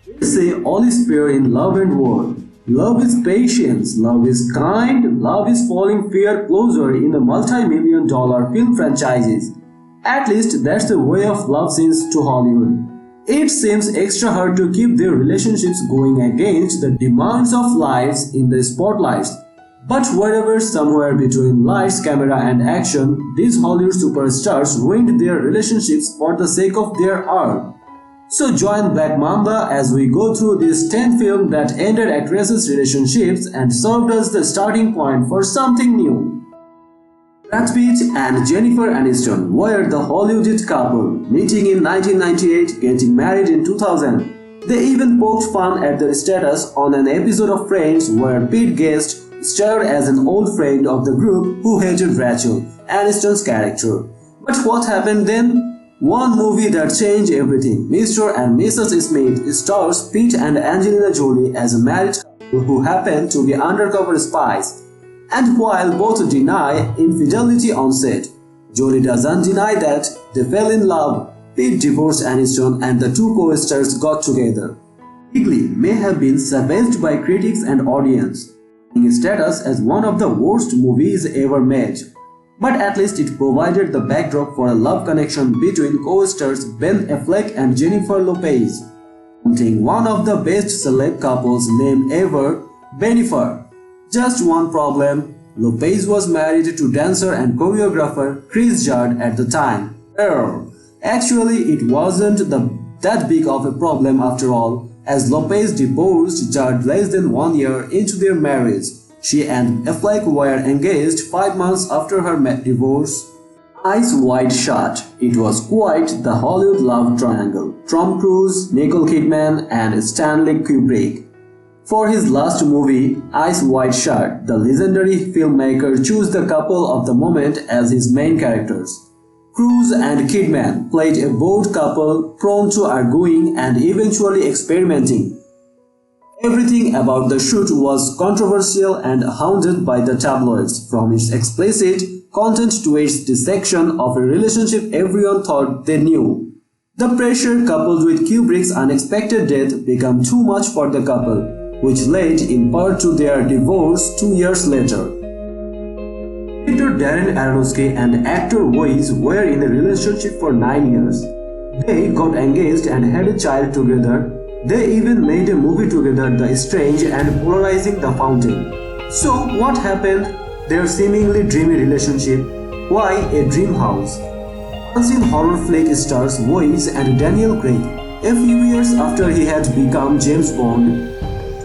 They say all is fair in love and war. Love is patience, love is kind, love is falling fear closer in the multi-million dollar film franchises. At least that's the way of love scenes to Hollywood. It seems extra hard to keep their relationships going against the demands of lives in the spotlights. But wherever somewhere between lights, camera and action, these Hollywood superstars ruined their relationships for the sake of their art. So join Black Mamba as we go through this 10 film that ended actresses' relationships and served as the starting point for something new. Brad Pitt and Jennifer Aniston were the Hollywood couple, meeting in 1998, getting married in 2000. They even poked fun at their status on an episode of Friends where Pitt guest starred as an old friend of the group who hated Rachel, Aniston's character. But what happened then? One movie that changed everything. Mr. and Mrs. Smith stars Pitt and Angelina Jolie as a married couple who happen to be undercover spies. And while both deny infidelity on set, Jolie doesn't deny that they fell in love. Pitt divorced Aniston and the two co-stars got together. Quigley may have been savaged by critics and audience, its status as one of the worst movies ever made. But at least it provided the backdrop for a love connection between co-stars Ben Affleck and Jennifer Lopez, prompting one of the best celeb couples name ever, Bennifer. Just one problem, Lopez was married to dancer and choreographer Chris Judd at the time. Actually, it wasn't that big of a problem after all, as Lopez divorced Judd less than 1 year into their marriage. She and Affleck were engaged 5 months after her divorce. Eyes Wide Shut. It was quite the Hollywood love triangle. Tom Cruise, Nicole Kidman and Stanley Kubrick. For his last movie, Eyes Wide Shut, the legendary filmmaker chose the couple of the moment as his main characters. Cruise and Kidman played a bold couple prone to arguing and eventually experimenting. Everything about the shoot was controversial and hounded by the tabloids, from its explicit content to its dissection of a relationship everyone thought they knew. The pressure coupled with Kubrick's unexpected death became too much for the couple, which led in part to their divorce 2 years later. Director Darren Aronofsky and actor Weisz were in a relationship for 9 years. They got engaged and had a child together. They even made a movie together, The Strange and Polarizing the Fountain. So what happened? Their seemingly dreamy relationship. Why a dream house? Unseen horror flick stars Weisz and Daniel Craig. A few years after he had become James Bond,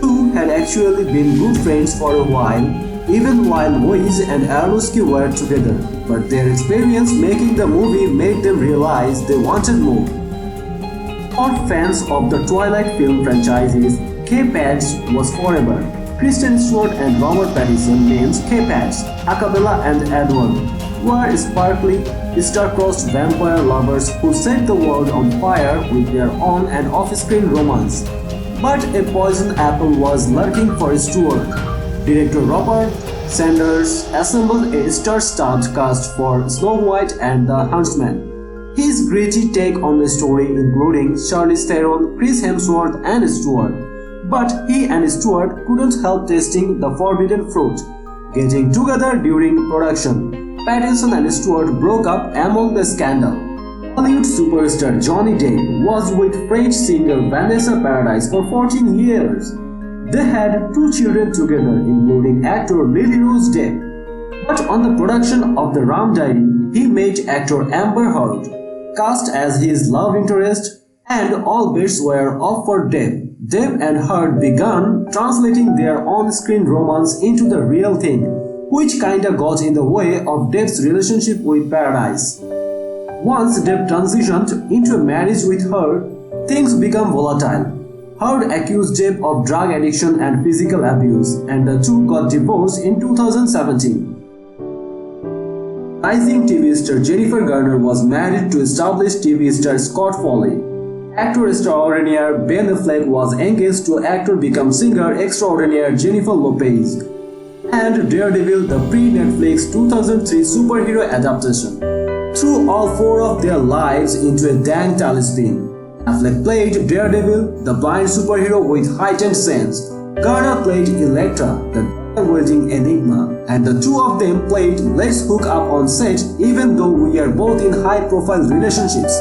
two had actually been good friends for a while, even while Weisz and Aronofsky were together. But their experience making the movie made them realize they wanted more. For fans of the Twilight film franchises, K-Pads was forever. Kristen Stewart and Robert Pattinson names K-Pads, Acapella and Edward, were sparkly, star-crossed vampire lovers who set the world on fire with their on- and off-screen romance. But a poison apple was lurking for Stewart. Director Robert Sanders assembled a star-studded cast for Snow White and the Huntsman. His gritty take on the story including Charlize Theron, Chris Hemsworth and Stewart. But he and Stewart couldn't help tasting the forbidden fruit, getting together during production. Pattinson and Stewart broke up among the scandal. Hollywood superstar Johnny Depp was with French singer Vanessa Paradis for 14 years. They had 2 children together, including actor Lily Rose Depp. But on the production of The Ram Diary, he met actor Amber Heard, cast as his love interest, and all bets were off for Depp. Depp and Heard began translating their on-screen romance into the real thing, which kinda got in the way of Depp's relationship with Paradise. Once Depp transitioned into a marriage with Heard, things became volatile. Heard accused Depp of drug addiction and physical abuse, and the two got divorced in 2017. Rising TV star Jennifer Garner was married to established TV star Scott Foley. Actor extraordinaire Ben Affleck was engaged to actor become singer extraordinaire Jennifer Lopez. And Daredevil, the pre-Netflix 2003 superhero adaptation, threw all 4 of their lives into a dang tailspin. Affleck played Daredevil, the blind superhero with heightened sense. Garner played Elektra, the dagger-wielding enigma, and the two of them played Let's Hook Up on set even though we are both in high-profile relationships.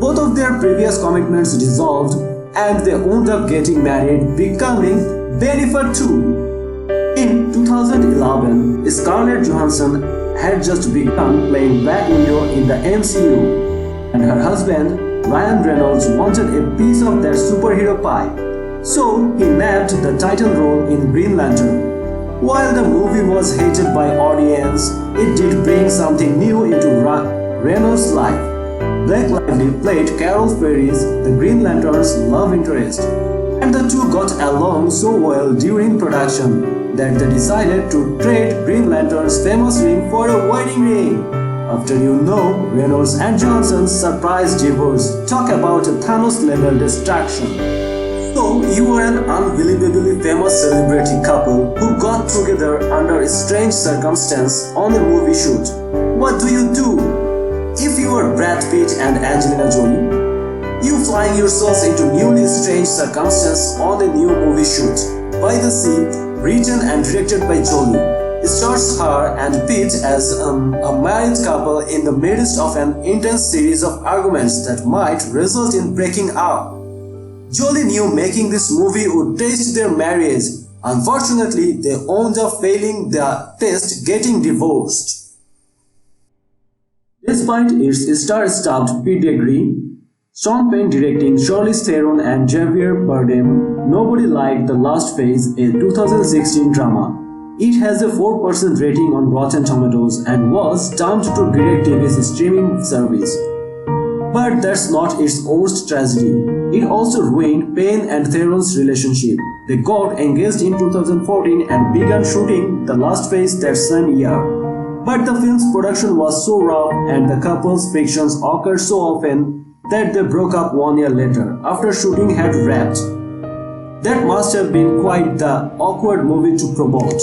Both of their previous commitments dissolved and they wound up getting married, becoming Bennifer too. In 2011, Scarlett Johansson had just begun playing Black Widow in the MCU, and her husband, Ryan Reynolds, wanted a piece of that superhero pie, so he nabbed the title role in Green Lantern. While the movie was hated by audience, it did bring something new into Reynolds' life. Blake Lively played Carol Ferris, the Green Lantern's love interest, and the two got along so well during production that they decided to trade Green Lantern's famous ring for a wedding ring. After Reynolds and Johnson's surprise divorce, talk about a Thanos-level distraction. So, you are an unbelievably famous celebrity couple who got together under strange circumstances on a movie shoot. What do you do? If you are Brad Pitt and Angelina Jolie, you flying yourselves into newly strange circumstances on a new movie shoot. By the Sea, written and directed by Jolie, stars her and Pitt as a married couple in the midst of an intense series of arguments that might result in breaking up. Jolie knew making this movie would test their marriage. Unfortunately, they wound up failing the test, getting divorced. Despite its star-studded pedigree, Sean Penn directing, Charlize Theron and Javier Bardem, nobody liked The Last Phase, a 2016 drama. It has a 4% rating on Rotten Tomatoes and was dumped to DirecTV's streaming service. But that's not its worst tragedy. It also ruined Penn and Theron's relationship. They got engaged in 2014 and began shooting The Last Phase that same year. But the film's production was so rough and the couple's frictions occurred so often that they broke up 1 year later after shooting had wrapped. That must have been quite the awkward movie to promote.